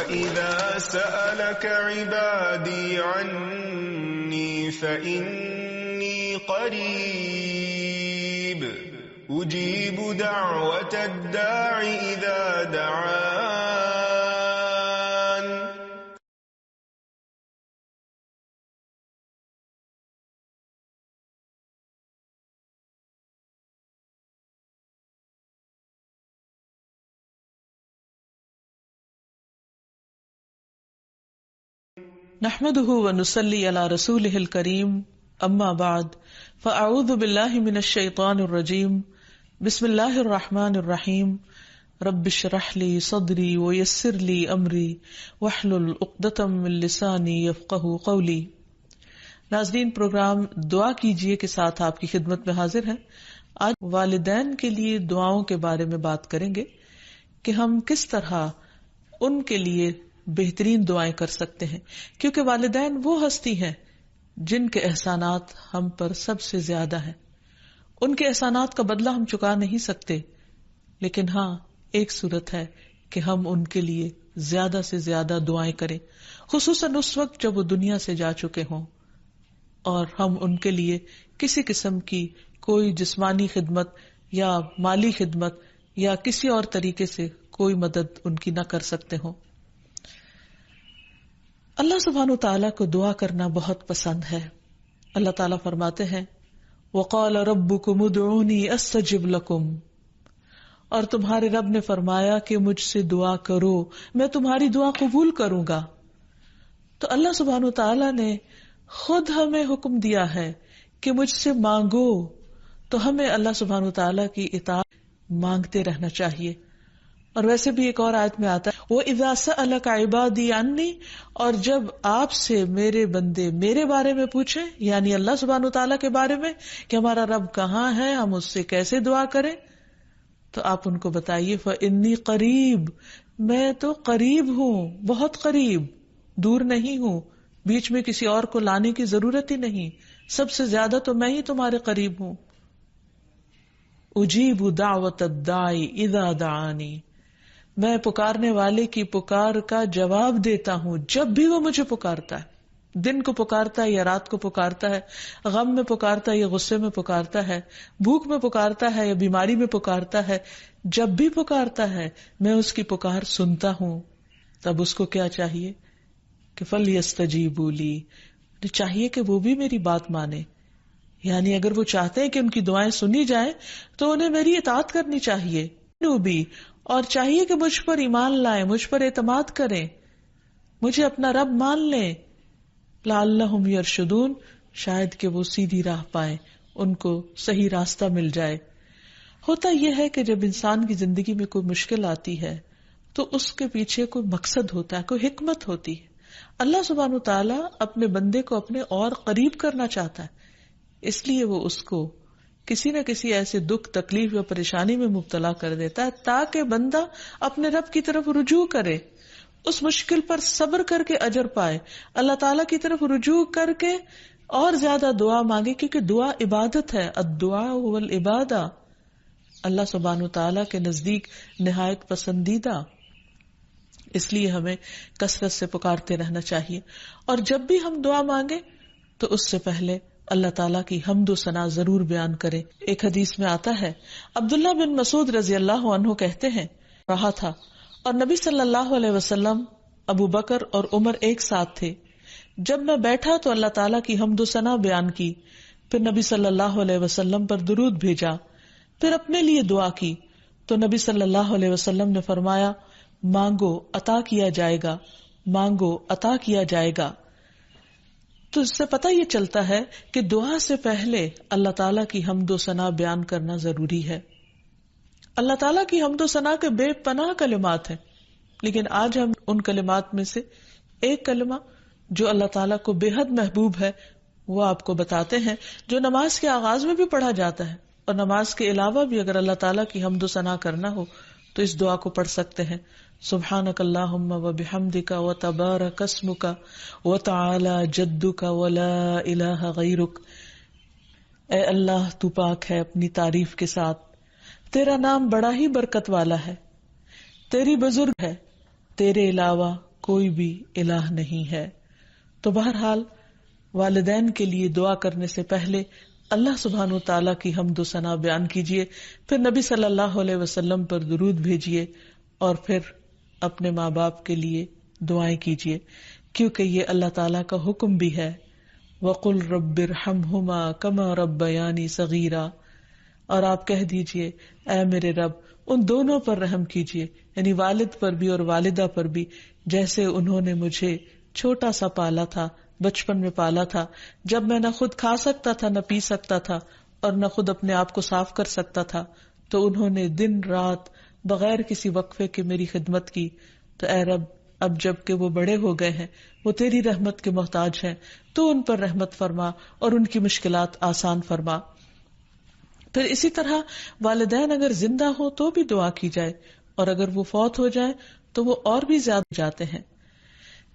وَإِذَا سَأَلَكَ عِبَادِي عَنِّي فَإِنِّي قَرِيبٌ أُجِيبُ دَعْوَةَ الدَّاعِ إِذَا دَعَانِ. نحمده ونصلي على رسوله الكريم اما بعد فاعوذ بالله من الشيطان الرجيم بسم الله الرحمن الرحيم رب اشرح لي صدري ويسر لي امري واحلل عقدة من لساني يفقهوا قولي. ناظرین، پروگرام دعا کیجئے کے ساتھ آپ کی خدمت میں حاضر ہیں. آج والدین کے لیے دعاؤں کے بارے میں بات کریں گے کہ ہم کس طرح ان کے لیے بہترین دعائیں کر سکتے ہیں، کیونکہ والدین وہ ہستی ہیں جن کے احسانات ہم پر سب سے زیادہ ہیں. ان کے احسانات کا بدلہ ہم چکا نہیں سکتے، لیکن ہاں ایک صورت ہے کہ ہم ان کے لیے زیادہ سے زیادہ دعائیں کریں، خصوصاً اس وقت جب وہ دنیا سے جا چکے ہوں اور ہم ان کے لیے کسی قسم کی کوئی جسمانی خدمت یا مالی خدمت یا کسی اور طریقے سے کوئی مدد ان کی نہ کر سکتے ہوں. اللہ سبحانہ وتعالیٰ کو دعا کرنا بہت پسند ہے. اللہ تعالیٰ فرماتے ہیں وَقَالَ رَبُّكُمُ ادْعُونِي أَسْتَجِبْ لَكُمْ، اور تمہارے رب نے فرمایا کہ مجھ سے دعا کرو، میں تمہاری دعا قبول کروں گا. تو اللہ سبحانہ وتعالیٰ نے خود ہمیں حکم دیا ہے کہ مجھ سے مانگو، تو ہمیں اللہ سبحانہ وتعالیٰ کی اطاعت مانگتے رہنا چاہیے. اور ویسے بھی ایک اور آیت میں آتا ہے وَإِذَا سَأَلَكَ عِبَادِي عَنِّي، اور جب آپ سے میرے بندے میرے بارے میں پوچھیں، یعنی اللہ سبحانہ وتعالیٰ کے بارے میں کہ ہمارا رب کہاں ہے، ہم اس سے کیسے دعا کریں، تو آپ ان کو بتائیے فَإِنِّي قریب، میں تو قریب ہوں، بہت قریب، دور نہیں ہوں، بیچ میں کسی اور کو لانے کی ضرورت ہی نہیں، سب سے زیادہ تو میں ہی تمہارے قریب ہوں. اجیب دعوت الداعی اذا دعانی، میں پکارنے والے کی پکار کا جواب دیتا ہوں جب بھی وہ مجھے پکارتا ہے. دن کو پکارتا ہے یا رات کو پکارتا ہے، غم میں پکارتا ہے یا غصے میں پکارتا ہے، بھوک میں پکارتا ہے یا بیماری میں پکارتا ہے، جب بھی پکارتا ہے میں اس کی پکار سنتا ہوں. تب اس کو کیا چاہیے کہ فَلْيَسْتَجِيبُوا لِي، چاہیے کہ وہ بھی میری بات مانے. یعنی اگر وہ چاہتے ہیں کہ ان کی دعائیں سنی جائیں تو انہیں میری اطاعت کرنی چاہیے بھی، اور چاہیے کہ مجھ پر ایمان لائیں، مجھ پر اعتماد کریں، مجھے اپنا رب مان لیں. لعلہم یرشدون، شاید کہ وہ سیدھی راہ پائیں، ان کو صحیح راستہ مل جائے. ہوتا یہ ہے کہ جب انسان کی زندگی میں کوئی مشکل آتی ہے تو اس کے پیچھے کوئی مقصد ہوتا ہے، کوئی حکمت ہوتی ہے. اللہ سبحانہ وتعالیٰ اپنے بندے کو اپنے اور قریب کرنا چاہتا ہے، اس لیے وہ اس کو کسی نہ کسی ایسے دکھ، تکلیف یا پریشانی میں مبتلا کر دیتا ہے تاکہ بندہ اپنے رب کی طرف رجوع کرے، اس مشکل پر صبر کر کے اجر پائے، اللہ تعالیٰ کی طرف رجوع کر کے اور زیادہ دعا مانگے، کیونکہ دعا عبادت ہے. الدعاء والعبادہ، اللہ سبحانہ وتعالیٰ کے نزدیک نہایت پسندیدہ. اس لیے ہمیں کثرت سے پکارتے رہنا چاہیے، اور جب بھی ہم دعا مانگے تو اس سے پہلے اللہ تعالیٰ کی حمد و ثنا ضرور بیان کریں. ایک حدیث میں آتا ہے عبداللہ بن مسعود رضی اللہ عنہ کہتے ہیں رہا تھا اور نبی صلی اللہ علیہ وسلم، ابو بکر اور عمر ایک ساتھ تھے. جب میں بیٹھا تو اللہ تعالیٰ کی حمد و ثنا بیان کی، پھر نبی صلی اللہ علیہ وسلم پر درود بھیجا، پھر اپنے لیے دعا کی تو نبی صلی اللہ علیہ وسلم نے فرمایا مانگو عطا کیا جائے گا، مانگو عطا کیا جائے گا. تو اس سے پتہ یہ چلتا ہے کہ دعا سے پہلے اللہ تعالیٰ کی حمد و ثنا بیان کرنا ضروری ہے. اللہ تعالیٰ کی حمد و ثنا کے بے پناہ کلمات ہیں، لیکن آج ہم ان کلمات میں سے ایک کلمہ جو اللہ تعالیٰ کو بے حد محبوب ہے وہ آپ کو بتاتے ہیں، جو نماز کے آغاز میں بھی پڑھا جاتا ہے، اور نماز کے علاوہ بھی اگر اللہ تعالیٰ کی حمد و ثنا کرنا ہو تو اس دعا کو پڑھ سکتے ہیں. سبحانک اللہم وبحمدک وتبارک اسمک وتعالی جدک ولا الہ غیرک. اے اللہ تو پاک ہے اپنی تعریف کے ساتھ، تیرا نام بڑا ہی برکت والا ہے، تیری بزرگ ہے، تیرے علاوہ کوئی بھی الہ نہیں ہے۔ تو بہرحال والدین کے لیے دعا کرنے سے پہلے اللہ سبحانہ تعالیٰ کی حمد و ثنا بیان کیجیے، پھر نبی صلی اللہ علیہ وسلم پر درود بھیجیے، اور پھر اپنے ماں باپ کے لیے دعائیں کیجیے، کیونکہ یہ اللہ تعالیٰ کا حکم بھی ہے، وَقُلْ رَبِّ ارْحَمْهُمَا كَمَا رَبَّيَانِي صَغِيرًا، اور آپ کہہ دیجئے اے میرے رب ان دونوں پر رحم کیجیے، یعنی والد پر بھی اور والدہ پر بھی، جیسے انہوں نے مجھے چھوٹا سا پالا تھا، بچپن میں پالا تھا، جب میں نہ خود کھا سکتا تھا نہ پی سکتا تھا اور نہ خود اپنے آپ کو صاف کر سکتا تھا، تو انہوں نے دن رات بغیر کسی وقفے کے میری خدمت کی۔ تو اے رب اب جب کہ وہ بڑے ہو گئے ہیں، وہ تیری رحمت کے محتاج ہیں، تو ان پر رحمت فرما اور ان کی مشکلات آسان فرما۔ پھر اسی طرح والدین اگر زندہ ہو تو بھی دعا کی جائے، اور اگر وہ فوت ہو جائے تو وہ اور بھی زیادہ جاتے ہیں۔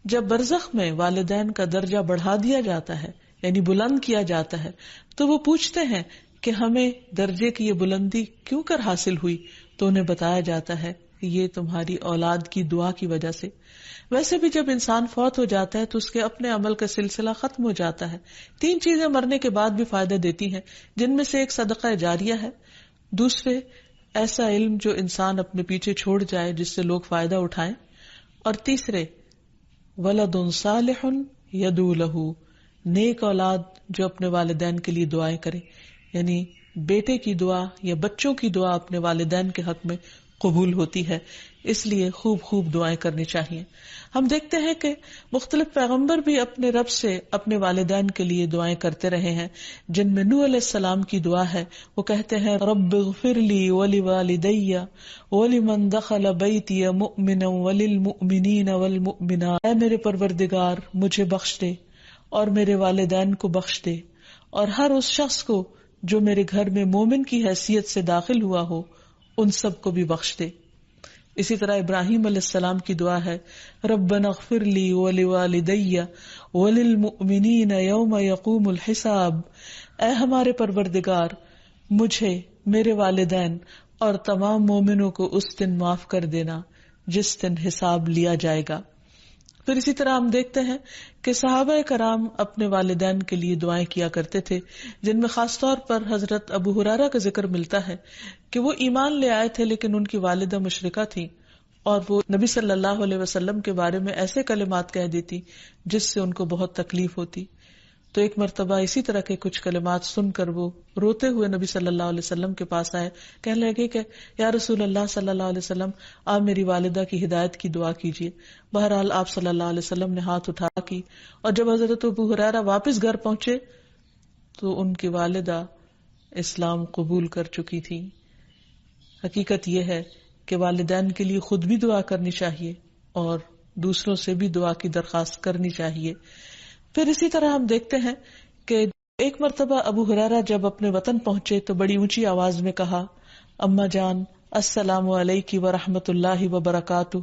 جب برزخ میں والدین کا درجہ بڑھا دیا جاتا ہے، یعنی بلند کیا جاتا ہے، تو وہ پوچھتے ہیں کہ ہمیں درجے کی یہ بلندی کیوں کر حاصل ہوئی؟ تو انہیں بتایا جاتا ہے کہ یہ تمہاری اولاد کی دعا کی وجہ سے۔ ویسے بھی جب انسان فوت ہو جاتا ہے تو اس کے اپنے عمل کا سلسلہ ختم ہو جاتا ہے۔ 3 چیزیں مرنے کے بعد بھی فائدہ دیتی ہیں، جن میں سے ایک صدقہ جاریہ ہے، دوسرے ایسا علم جو انسان اپنے پیچھے چھوڑ جائے جس سے لوگ فائدہ اٹھائیں، اور تیسرے ولد صالح یدعو لہ، نیک اولاد جو اپنے والدین کے لیے دعائیں کرے، یعنی بیٹے کی دعا یا بچوں کی دعا اپنے والدین کے حق میں قبول ہوتی ہے، اس لیے خوب خوب دعائیں کرنی چاہیے۔ ہم دیکھتے ہیں کہ مختلف پیغمبر بھی اپنے رب سے اپنے والدین کے لیے دعائیں کرتے رہے ہیں، جن میں نوح علیہ السلام کی دعا ہے، وہ کہتے ہیں رب اغفر لی ولوالدی ولمن دخل بیتی مؤمنا وللمؤمنین والمؤمنات، اے میرے پروردگار مجھے بخش دے اور میرے والدین کو بخش دے اور ہر اس شخص کو جو میرے گھر میں مومن کی حیثیت سے داخل ہوا ہو، ان سب کو بھی بخش دے۔ اسی طرح ابراہیم علیہ السلام کی دعا ہے ربنا اغفر لی ولوالدی وللمؤمنین یوم یقوم الحساب، اے ہمارے پروردگار مجھے، میرے والدین اور تمام مومنوں کو اس دن معاف کر دینا جس دن حساب لیا جائے گا۔ پھر اسی طرح ہم دیکھتے ہیں کہ صحابہ کرام اپنے والدین کے لیے دعائیں کیا کرتے تھے، جن میں خاص طور پر حضرت ابو ہریرہ کا ذکر ملتا ہے کہ وہ ایمان لے آئے تھے لیکن ان کی والدہ مشرکہ تھیں، اور وہ نبی صلی اللہ علیہ وسلم کے بارے میں ایسے کلمات کہہ دیتی جس سے ان کو بہت تکلیف ہوتی۔ تو ایک مرتبہ اسی طرح کے کچھ کلمات سن کر وہ روتے ہوئے نبی صلی اللہ علیہ وسلم کے پاس آئے، کہنے لگے کہ یا رسول اللہ صلی اللہ علیہ وسلم، آپ میری والدہ کی ہدایت کی دعا کیجیے۔ بہرحال آپ صلی اللہ علیہ وسلم نے ہاتھ اٹھا کی، اور جب حضرت ابو ہریرہ واپس گھر پہنچے تو ان کی والدہ اسلام قبول کر چکی تھی۔ حقیقت یہ ہے کہ والدین کے لیے خود بھی دعا کرنی چاہیے اور دوسروں سے بھی دعا کی درخواست کرنی چاہیے۔ پھر اسی طرح ہم دیکھتے ہیں کہ ایک مرتبہ ابو ہریرہ جب اپنے وطن پہنچے تو بڑی اونچی آواز میں کہا اماں جان السلام علیکی ورحمۃ اللہ وبرکاتہ۔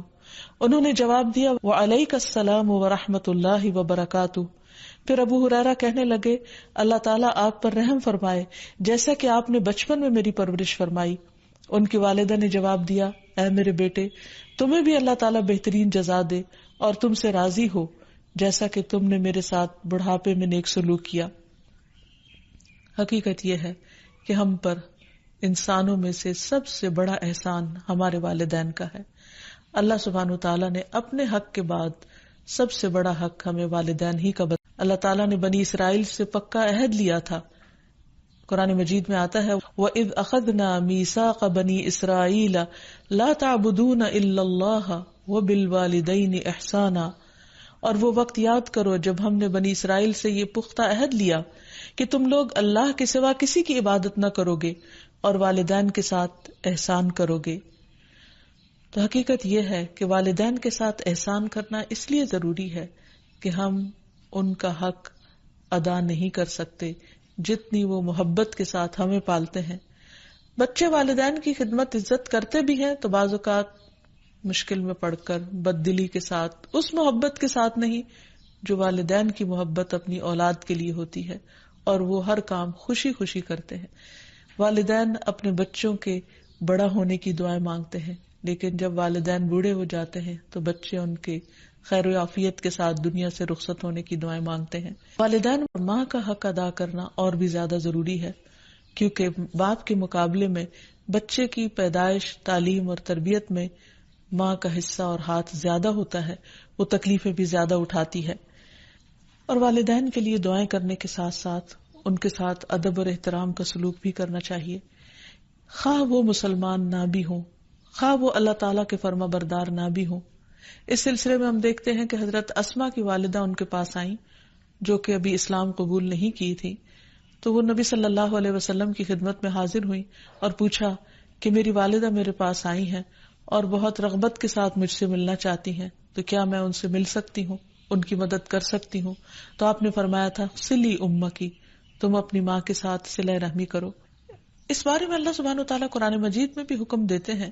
انہوں نے جواب دیا وعلیک السلام ورحمۃ اللہ وبرکاتہ۔ پھر ابو ہریرہ کہنے لگے اللہ تعالیٰ آپ پر رحم فرمائے جیسا کہ آپ نے بچپن میں میری پرورش فرمائی۔ ان کی والدہ نے جواب دیا اے میرے بیٹے، تمہیں بھی اللہ تعالیٰ بہترین جزا دے اور تم سے راضی ہو جیسا کہ تم نے میرے ساتھ بڑھاپے میں نیک سلوک کیا۔ حقیقت یہ ہے کہ ہم پر انسانوں میں سے سب سے بڑا احسان ہمارے والدین کا ہے۔ اللہ سبحانہ وتعالیٰ نے اپنے حق کے بعد سب سے بڑا حق ہمیں والدین ہی کا بتا۔ اللہ تعالیٰ نے بنی اسرائیل سے پکا عہد لیا تھا۔ قرآن مجید میں آتا ہے وَإِذْ أَخَذْنَا مِيثَاقَ بَنِي إِسْرَائِيلَ لَا تَعْبُدُونَ إِلَّا اللَّهَ وَبِالْوَالِدَيْنِ إِحْسَانًا، اور وہ وقت یاد کرو جب ہم نے بنی اسرائیل سے یہ پختہ عہد لیا کہ تم لوگ اللہ کے سوا کسی کی عبادت نہ کرو گے اور والدین کے ساتھ احسان کرو گے۔ تو حقیقت یہ ہے کہ والدین کے ساتھ احسان کرنا اس لیے ضروری ہے کہ ہم ان کا حق ادا نہیں کر سکتے جتنی وہ محبت کے ساتھ ہمیں پالتے ہیں۔ بچے والدین کی خدمت عزت کرتے بھی ہیں تو بعض اوقات مشکل میں پڑ کر بد دلی کے ساتھ، اس محبت کے ساتھ نہیں جو والدین کی محبت اپنی اولاد کے لیے ہوتی ہے، اور وہ ہر کام خوشی خوشی کرتے ہیں۔ والدین اپنے بچوں کے بڑا ہونے کی دعائیں مانگتے ہیں، لیکن جب والدین بوڑھے ہو جاتے ہیں تو بچے ان کے خیر و عافیت کے ساتھ دنیا سے رخصت ہونے کی دعائیں مانگتے ہیں. والدین اور ماں کا حق ادا کرنا اور بھی زیادہ ضروری ہے، کیونکہ باپ کے مقابلے میں بچے کی پیدائش، تعلیم اور تربیت میں ماں کا حصہ اور ہاتھ زیادہ ہوتا ہے، وہ تکلیفیں بھی زیادہ اٹھاتی ہے. اور والدین کے لیے دعائیں کرنے کے ساتھ ساتھ ان کے ساتھ ادب اور احترام کا سلوک بھی کرنا چاہیے، خواہ وہ مسلمان نہ بھی ہوں، خواہ وہ اللہ تعالیٰ کے فرما بردار نہ بھی ہوں. اس سلسلے میں ہم دیکھتے ہیں کہ حضرت اسما کی والدہ ان کے پاس آئیں، جو کہ ابھی اسلام قبول نہیں کی تھی، تو وہ نبی صلی اللہ علیہ وسلم کی خدمت میں حاضر ہوئی اور پوچھا کہ میری والدہ میرے پاس آئی ہیں اور بہت رغبت کے ساتھ مجھ سے ملنا چاہتی ہیں، تو کیا میں ان سے مل سکتی ہوں، ان کی مدد کر سکتی ہوں؟ تو آپ نے فرمایا تھا صلی امکی، تم اپنی ماں کے ساتھ صلہ رحمی کرو. اس بارے میں اللہ سبحانہ وتعالیٰ قرآن مجید میں بھی حکم دیتے ہیں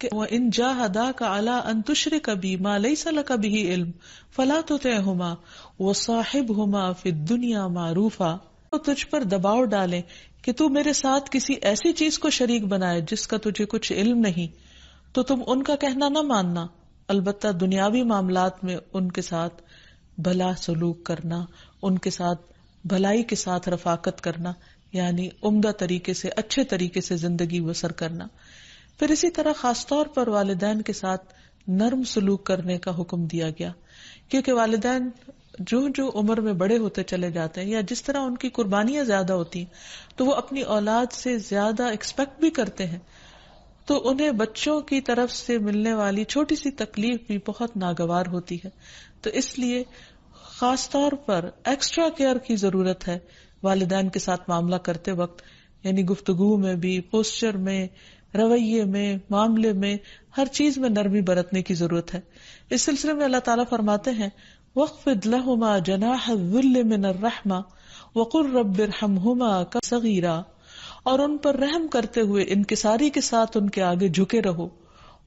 کہ وَإِن جَاهَدَاكَ عَلَىٰ أَن تُشْرِكَ بِي مَا لَيْسَ لَكَ بِهِ عِلْمٌ فَلَا تُطِعْهُمَا وَصَاحِبْهُمَا فِي الدُّنْيَا مَعْرُوفًا. تو تجھ پر دباؤ ڈالیں کہ تو میرے ساتھ کسی ایسی چیز کو شریک بنائے جس کا تجھے کچھ علم نہیں، تو تم ان کا کہنا نہ ماننا، البتہ دنیاوی معاملات میں ان کے ساتھ بھلا سلوک کرنا، ان کے ساتھ بھلائی کے ساتھ رفاقت کرنا، یعنی عمدہ طریقے سے، اچھے طریقے سے زندگی بسر کرنا. پھر اسی طرح خاص طور پر والدین کے ساتھ نرم سلوک کرنے کا حکم دیا گیا، کیونکہ والدین جو عمر میں بڑے ہوتے چلے جاتے ہیں یا جس طرح ان کی قربانیاں زیادہ ہوتی ہیں تو وہ اپنی اولاد سے زیادہ ایکسپیکٹ بھی کرتے ہیں، تو انہیں بچوں کی طرف سے ملنے والی چھوٹی سی تکلیف بھی بہت ناگوار ہوتی ہے. تو اس لیے خاص طور پر ایکسٹرا کیئر کی ضرورت ہے والدین کے ساتھ معاملہ کرتے وقت، یعنی گفتگو میں بھی، پوسچر میں، رویے میں، معاملے میں، ہر چیز میں نرمی برتنے کی ضرورت ہے. اس سلسلے میں اللہ تعالیٰ فرماتے ہیں وَاخْفِضْ لَهُمَا جَنَاحَ الذُّلِّ مِنَ الرَّحْمَةِ وَقُلْ رَبِّ ارْحَمْهُمَا كَمَا صَغِيرًا، اور ان پر رحم کرتے ہوئے انکساری کے ساتھ ان کے آگے جھکے رہو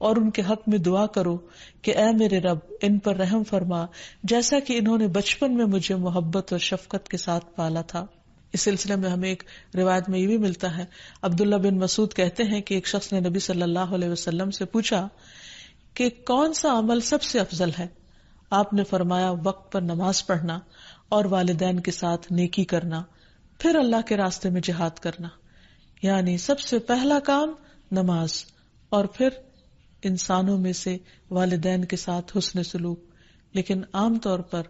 اور ان کے حق میں دعا کرو کہ اے میرے رب ان پر رحم فرما جیسا کہ انہوں نے بچپن میں مجھے محبت اور شفقت کے ساتھ پالا تھا. اس سلسلے میں ہمیں ایک روایت میں یہ بھی ملتا ہے، عبداللہ بن مسعود کہتے ہیں کہ ایک شخص نے نبی صلی اللہ علیہ وسلم سے پوچھا کہ کون سا عمل سب سے افضل ہے؟ آپ نے فرمایا وقت پر نماز پڑھنا اور والدین کے ساتھ نیکی کرنا، پھر اللہ کے راستے میں جہاد کرنا. یعنی سب سے پہلا کام نماز، اور پھر انسانوں میں سے والدین کے ساتھ حسن سلوک. لیکن عام طور پر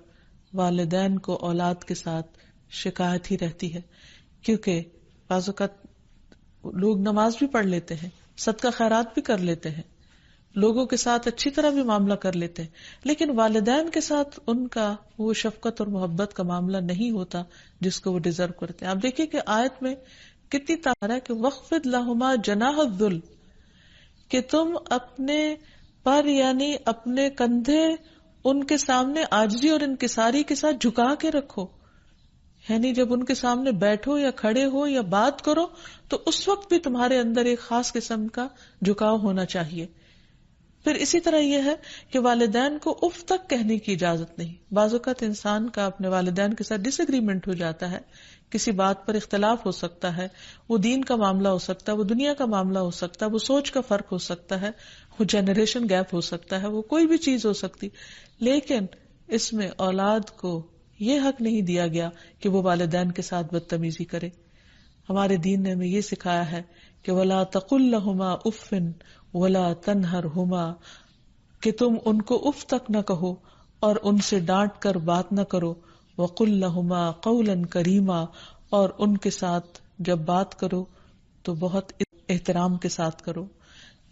والدین کو اولاد کے ساتھ شکایت ہی رہتی ہے، کیونکہ بعض اوقات لوگ نماز بھی پڑھ لیتے ہیں، صدقہ خیرات بھی کر لیتے ہیں، لوگوں کے ساتھ اچھی طرح بھی معاملہ کر لیتے ہیں، لیکن والدین کے ساتھ ان کا وہ شفقت اور محبت کا معاملہ نہیں ہوتا جس کو وہ ڈیزرو کرتے ہیں. آپ دیکھیے کہ آیت میں کتنی تاکید ہے کہ وَاخْفِضْ لَهُمَا جَنَاحَ الذُّلِّ، کہ تم اپنے پر یعنی اپنے کندھے ان کے سامنے عاجزی اور انکساری کے ساتھ جھکا کے رکھو. یعنی جب ان کے سامنے بیٹھو یا کھڑے ہو یا بات کرو تو اس وقت بھی تمہارے اندر ایک خاص قسم کا جھکاؤ ہونا چاہیے. پھر اسی طرح یہ ہے کہ والدین کو اف تک کہنے کی اجازت نہیں. بعض اوقات انسان کا اپنے والدین کے ساتھ ڈس ایگریمنٹ ہو جاتا ہے، کسی بات پر اختلاف ہو سکتا ہے، وہ دین کا معاملہ ہو سکتا ہے، وہ دنیا کا معاملہ ہو سکتا ہے، وہ سوچ کا فرق ہو سکتا ہے، وہ جنریشن گیپ ہو سکتا ہے، وہ کوئی بھی چیز ہو سکتی، لیکن اس میں اولاد کو یہ حق نہیں دیا گیا کہ وہ والدین کے ساتھ بدتمیزی کرے. ہمارے دین نے ہمیں یہ سکھایا ہے کہ وَلَا تَقُلْ لَهُمَا أُفٍّ وَلَا تَنْهَرْهُمَا، کہ تم ان کو اف تک نہ کہو اور ان سے ڈانٹ کر بات نہ کرو. وَقُلْ لَهُمَا قَوْلًا كَرِيمًا، اور ان کے ساتھ جب بات کرو تو بہت احترام کے ساتھ کرو.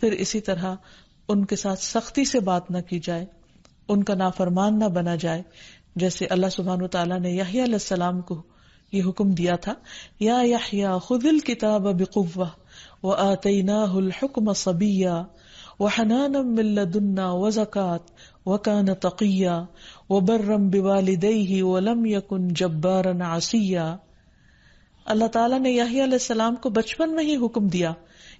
پھر اسی طرح ان کے ساتھ سختی سے بات نہ کی جائے، ان کا نافرمان نہ بنا جائے، جیسے اللہ سبحانہ وتعالیٰ نے یحییٰ علیہ السلام کو یہ حکم دیا تھا، یا یحییٰ خذ الکتاب بقوہ وآتیناہ الحکم صبیا وحنانا من لدنا وزکاة وکان تقیا وبرا بوالدیہ ولم یکن جبارا عصیا. اللہ تعالیٰ نے یحییٰ علیہ السلام کو بچپن میں ہی حکم دیا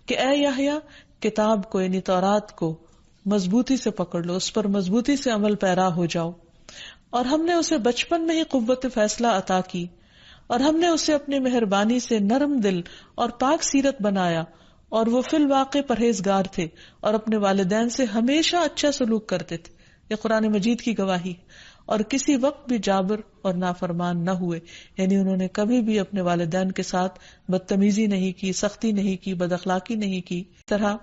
کہ اے یحییٰ کتاب کو یعنی تورات کو مضبوطی سے پکڑ لو، اس پر مضبوطی سے عمل پیرا ہو جاؤ. اور ہم نے اسے بچپن میں ہی قوت فیصلہ عطا کی، اور ہم نے اسے اپنی مہربانی سے نرم دل اور پاک سیرت بنایا، اور وہ فی الواقع پرہیزگار تھے اور اپنے والدین سے ہمیشہ اچھا سلوک کرتے تھے. یہ قرآن مجید کی گواہی. اور کسی وقت بھی جابر اور نافرمان نہ ہوئے، یعنی انہوں نے کبھی بھی اپنے والدین کے ساتھ بدتمیزی نہیں کی، سختی نہیں کی، بد اخلاقی نہیں کی. طرح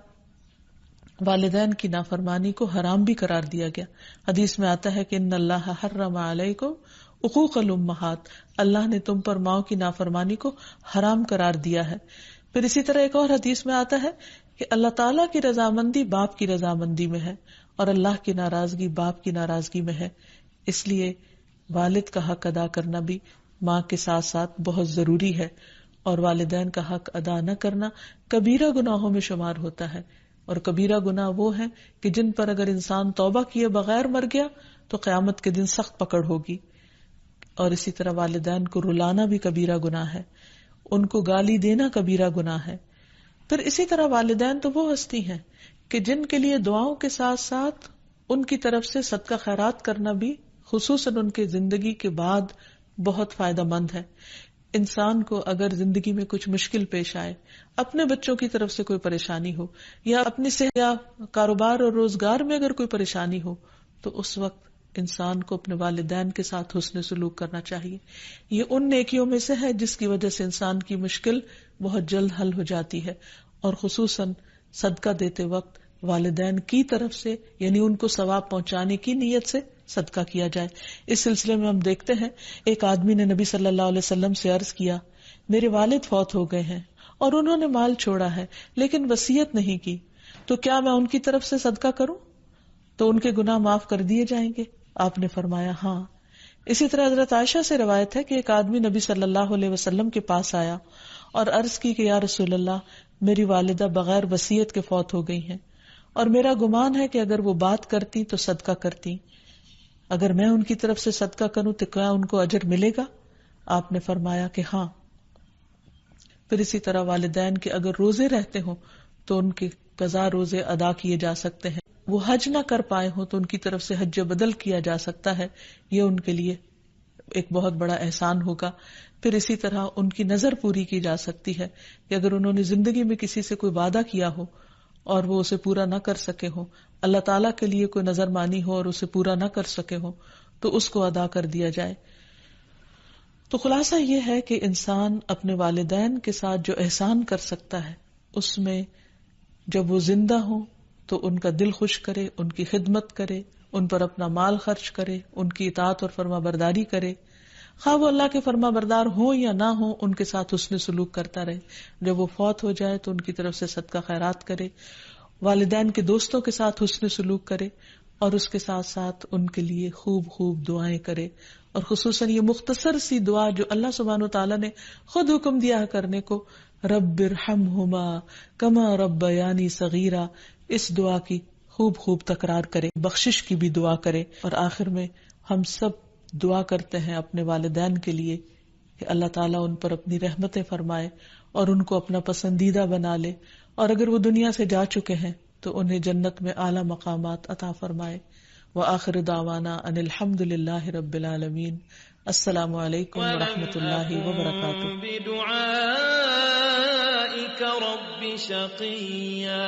والدین کی نافرمانی کو حرام بھی قرار دیا گیا. حدیث میں آتا ہے کہ ان اللہ حرم علیکم عقوق الامہات، اللہ نے تم پر ماؤں کی نافرمانی کو حرام قرار دیا ہے. پھر اسی طرح ایک اور حدیث میں آتا ہے کہ اللہ تعالیٰ کی رضامندی باپ کی رضامندی میں ہے اور اللہ کی ناراضگی باپ کی ناراضگی میں ہے. اس لیے والد کا حق ادا کرنا بھی ماں کے ساتھ ساتھ بہت ضروری ہے، اور والدین کا حق ادا نہ کرنا کبیرہ گناہوں میں شمار ہوتا ہے. اور کبیرہ گناہ وہ ہیں کہ جن پر اگر انسان توبہ کیے بغیر مر گیا تو قیامت کے دن سخت پکڑ ہوگی. اور اسی طرح والدین کو رلانا بھی کبیرہ گناہ ہے، ان کو گالی دینا کبیرہ گناہ ہے. پھر اسی طرح والدین تو وہ ہستی ہیں کہ جن کے لیے دعاؤں کے ساتھ ساتھ ان کی طرف سے صدقہ خیرات کرنا بھی خصوصاً ان کے زندگی کے بعد بہت فائدہ مند ہے. انسان کو اگر زندگی میں کچھ مشکل پیش آئے، اپنے بچوں کی طرف سے کوئی پریشانی ہو، یا اپنی صحت یا کاروبار اور روزگار میں اگر کوئی پریشانی ہو، تو اس وقت انسان کو اپنے والدین کے ساتھ حسن سلوک کرنا چاہیے. یہ ان نیکیوں میں سے ہے جس کی وجہ سے انسان کی مشکل بہت جلد حل ہو جاتی ہے. اور خصوصاً صدقہ دیتے وقت والدین کی طرف سے، یعنی ان کو ثواب پہنچانے کی نیت سے صدقہ کیا جائے. اس سلسلے میں ہم دیکھتے ہیں ایک آدمی نے نبی صلی اللہ علیہ وسلم سے عرض کیا، میرے والد فوت ہو گئے ہیں اور انہوں نے مال چھوڑا ہے لیکن وصیت نہیں کی، تو کیا میں ان کی طرف سے صدقہ کروں تو ان کے گناہ معاف کر دیے جائیں گے؟ آپ نے فرمایا ہاں. اسی طرح حضرت عائشہ سے روایت ہے کہ ایک آدمی نبی صلی اللہ علیہ وسلم کے پاس آیا اور عرض کی کہ یا رسول اللہ، میری والدہ بغیر وصیت کے فوت ہو گئی ہیں اور میرا گمان ہے کہ اگر وہ بات کرتی تو صدقہ کرتی، اگر میں ان کی طرف سے صدقہ کروں تو کیا ان کو اجر ملے گا؟ آپ نے فرمایا کہ ہاں. پھر اسی طرح والدین کے اگر روزے رہتے ہوں تو ان کے قضا روزے ادا کیے جا سکتے ہیں. وہ حج نہ کر پائے ہوں تو ان کی طرف سے حج بدل کیا جا سکتا ہے، یہ ان کے لیے ایک بہت بڑا احسان ہوگا. پھر اسی طرح ان کی نظر پوری کی جا سکتی ہے کہ اگر انہوں نے زندگی میں کسی سے کوئی وعدہ کیا ہو اور وہ اسے پورا نہ کر سکے ہو، اللہ تعالیٰ کے لیے کوئی نظر مانی ہو اور اسے پورا نہ کر سکے ہو، تو اس کو ادا کر دیا جائے. تو خلاصہ یہ ہے کہ انسان اپنے والدین کے ساتھ جو احسان کر سکتا ہے، اس میں جب وہ زندہ ہوں تو ان کا دل خوش کرے، ان کی خدمت کرے، ان پر اپنا مال خرچ کرے، ان کی اطاعت اور فرما برداری کرے، خواہ وہ اللہ کے فرما بردار ہوں یا نہ ہوں، ان کے ساتھ حسن سلوک کرتا رہے. جب وہ فوت ہو جائے تو ان کی طرف سے صدقہ خیرات کرے، والدین کے دوستوں کے ساتھ حسن سلوک کرے، اور اس کے ساتھ ساتھ ان کے لیے خوب خوب دعائیں کرے. اور خصوصاً یہ مختصر سی دعا جو اللہ سبحانہ وتعالیٰ نے خود حکم دیا کرنے کو، رب ارحمہما کما ربیانی صغیرا، اس دعا کی خوب خوب تکرار کرے، بخشش کی بھی دعا کرے. اور آخر میں ہم سب دعا کرتے ہیں اپنے والدین کے لیے کہ اللہ تعالیٰ ان پر اپنی رحمتیں فرمائے اور ان کو اپنا پسندیدہ بنا لے، اور اگر وہ دنیا سے جا چکے ہیں تو انہیں جنت میں اعلیٰ مقامات عطا فرمائے. وآخر دعوانا ان الحمد للہ رب العالمین. السلام علیکم ورحمۃ اللہ وبرکاتہ. بدعائك رب شقيا